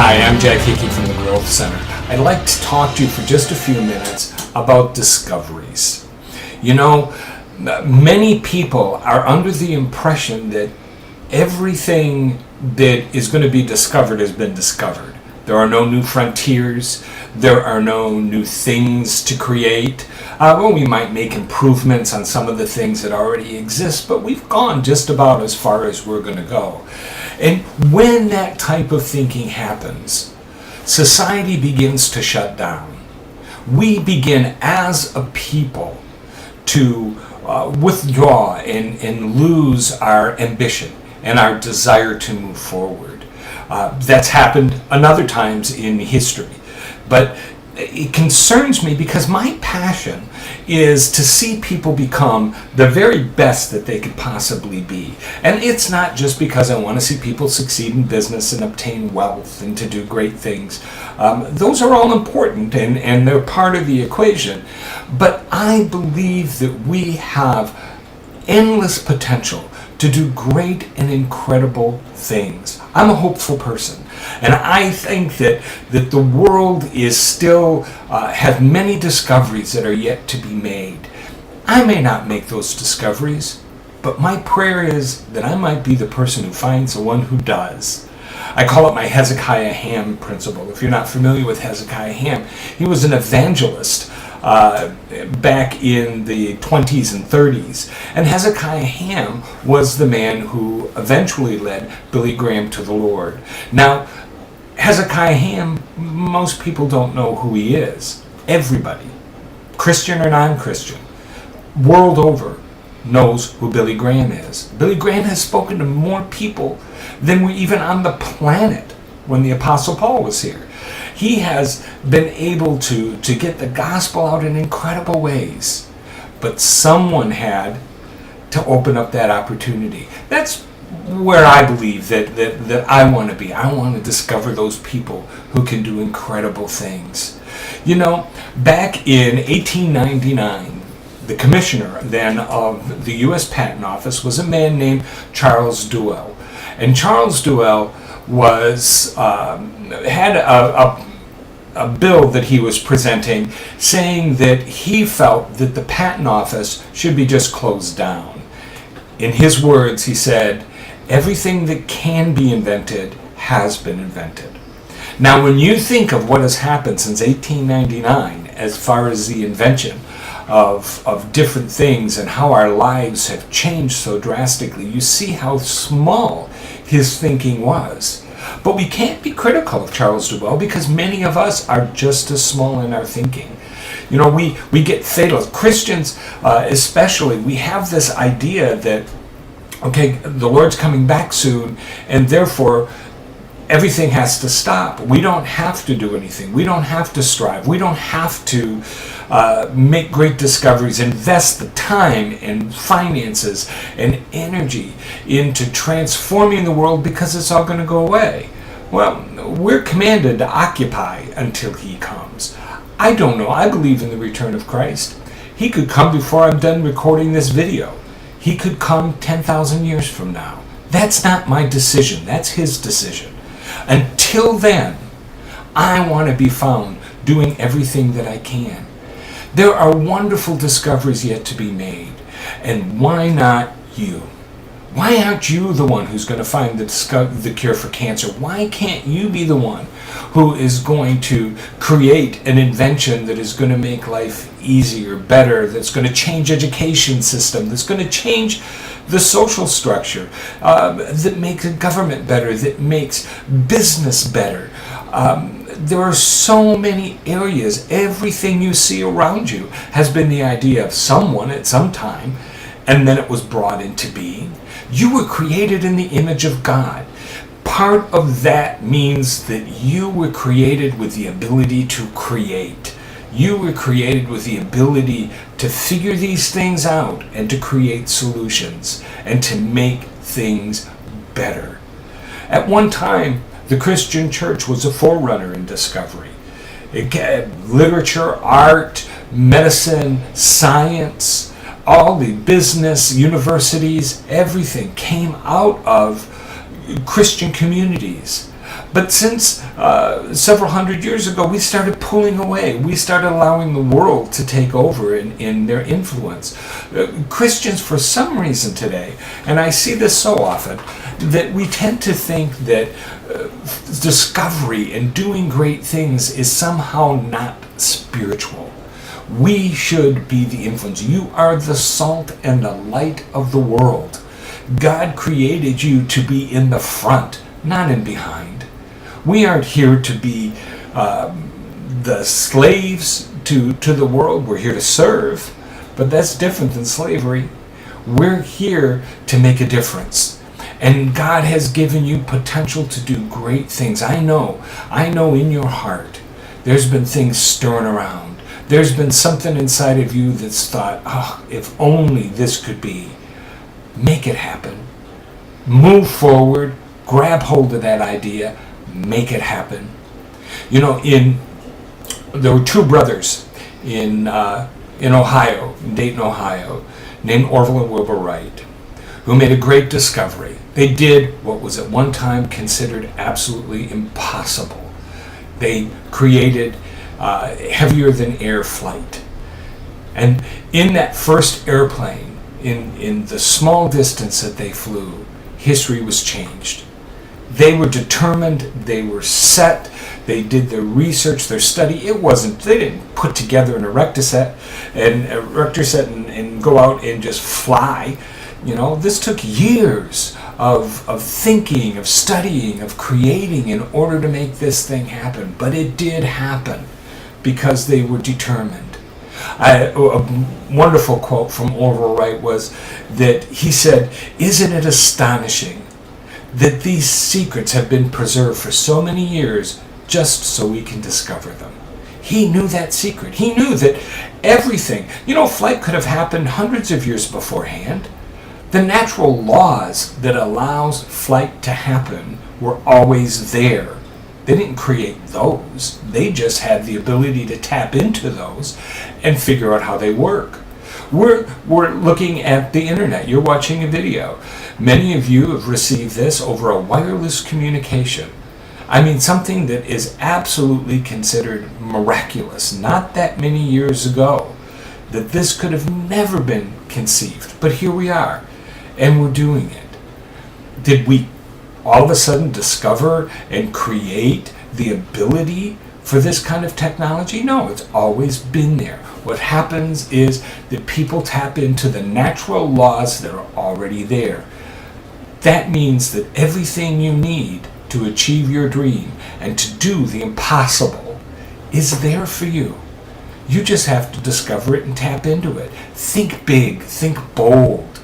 Hi, I'm Jack Hickey from the Growth Center. I'd like to talk to you for just a few minutes about discoveries. You know, many people are under the impression that everything that is going to be discovered has been discovered. There are no new frontiers. There are no new things to create. We might make improvements on some of the things that already exist, but we've gone just about as far as we're going to go. And when that type of thinking happens, society begins to shut down. We begin as a people to withdraw and lose our ambition and our desire to move forward. That's happened another times in history. But it concerns me because my passion is to see people become the very best that they could possibly be. And it's not just because I want to see people succeed in business and obtain wealth and to do great things. Those are all important and they're part of the equation. But I believe that we have endless potential to do great and incredible things. I'm a hopeful person, and I think that the world is still have many discoveries that are yet to be made. I may not make those discoveries, but my prayer is that I might be the person who finds the one who does. I call it my Hezekiah Ham principle. If you're not familiar with Hezekiah Ham, he was an evangelist back in the 20s and 30s. And Hezekiah Ham was the man who eventually led Billy Graham to the Lord. Now, Hezekiah Ham, most people don't know who he is. Everybody, Christian or non-Christian, world over, knows who Billy Graham is. Billy Graham has spoken to more people than were even on the planet when the Apostle Paul was here. He has been able to get the gospel out in incredible ways. But someone had to open up that opportunity. That's where I believe that I want to be. I want to discover those people who can do incredible things. You know, back in 1899, the commissioner then of the U.S. Patent Office was a man named Charles Duell. And Charles Duell had a bill that he was presenting saying that he felt that the Patent Office should be just closed down. In his words, he said, "Everything that can be invented has been invented." Now, when you think of what has happened since 1899 as far as the invention of different things and how our lives have changed so drastically, you see how small his thinking was. But we can't be critical of Charles Duell because many of us are just as small in our thinking. You know, we get fatal. Christians especially, we have this idea that, okay, the Lord's coming back soon, and therefore everything has to stop. We don't have to do anything. We don't have to strive. We don't have to make great discoveries, invest the time and finances and energy into transforming the world because it's all going to go away. Well, we're commanded to occupy until He comes. I don't know. I believe in the return of Christ. He could come before I'm done recording this video. He could come 10,000 years from now. That's not my decision. That's His decision. Until then, I want to be found doing everything that I can. There are wonderful discoveries yet to be made. And why not you? Why aren't you the one who's going to find the cure for cancer? Why can't you be the one who is going to create an invention that is going to make life easier, better, that's going to change education system, that's going to change the social structure, that makes the government better, that makes business better? There are so many areas. Everything you see around you has been the idea of someone at some time, and then it was brought into being. You were created in the image of God. Part of that means that you were created with the ability to create. You were created with the ability to figure these things out and to create solutions and to make things better. At one time, the Christian church was a forerunner in discovery. Literature, art, medicine, science, all the business, universities, everything came out of Christian communities. But since several hundred years ago, we started pulling away. We started allowing the world to take over in their influence. Christians, for some reason today, and I see this so often, that we tend to think that discovery and doing great things is somehow not spiritual. We should be the influence. You are the salt and the light of the world. God created you to be in the front, not in behind. We aren't here to be the slaves to the world. We're here to serve, but that's different than slavery. We're here to make a difference. And God has given you potential to do great things. I know in your heart, there's been things stirring around. There's been something inside of you that's thought, oh, if only this could be. Make it happen. Move forward. Grab hold of that idea. Make it happen. You know, there were two brothers in Ohio, in Dayton, Ohio, named Orville and Wilbur Wright, who made a great discovery. They did what was at one time considered absolutely impossible. They created heavier than air flight. And in that first airplane, in the small distance that they flew, history was changed. They were determined, they were set, they did their research, their study. They didn't put together an erector set and go out and just fly. You know, this took years of thinking, of studying, of creating in order to make this thing happen. But it did happen because they were determined. A wonderful quote from Orville Wright was that he said, "Isn't it astonishing that these secrets have been preserved for so many years just so we can discover them?" He knew that secret. He knew that everything, flight could have happened hundreds of years beforehand. The natural laws that allows flight to happen were always there. They didn't create those. They just had the ability to tap into those and figure out how they work. We're looking at the internet. You're watching a video. Many of you have received this over a wireless communication. I mean, something that is absolutely considered miraculous, not that many years ago, that this could have never been conceived. But here we are, and we're doing it. Did we all of a sudden discover and create the ability for this kind of technology? No, it's always been there. What happens is that people tap into the natural laws that are already there. That means that everything you need to achieve your dream and to do the impossible is there for you. You just have to discover it and tap into it. Think big, think bold.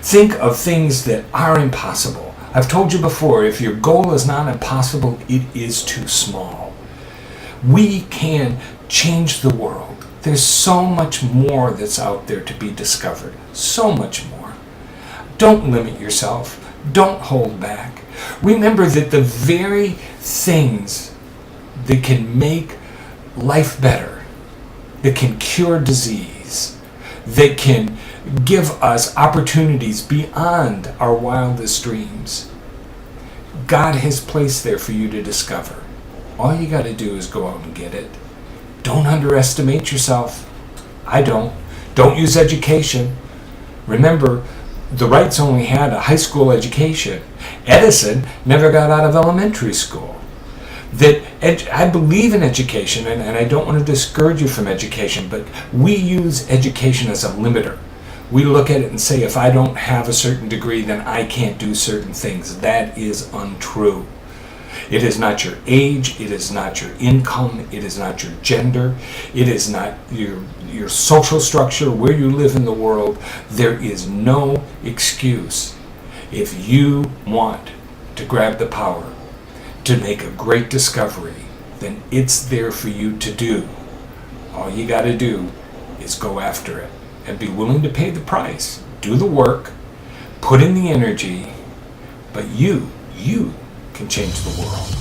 Think of things that are impossible. I've told you before, if your goal is not impossible, it is too small. We can change the world. There's so much more that's out there to be discovered. So much more. Don't limit yourself. Don't hold back. Remember that the very things that can make life better, that can cure disease, that can give us opportunities beyond our wildest dreams, God has placed there for you to discover. All you got to do is go out and get it. Don't underestimate yourself. I don't. Don't use education. Remember, the Wrights only had a high school education. Edison never got out of elementary school. I believe in education, and I don't want to discourage you from education, but we use education as a limiter. We look at it and say, if I don't have a certain degree, then I can't do certain things. That is untrue. It is not your age, it is not your income, it is not your gender, it is not your social structure, where you live in the world. There is no excuse. If you want to grab the power to make a great discovery, then it's there for you to do. All you got to do is go after it and be willing to pay the price. Do the work, put in the energy, but you can change the world.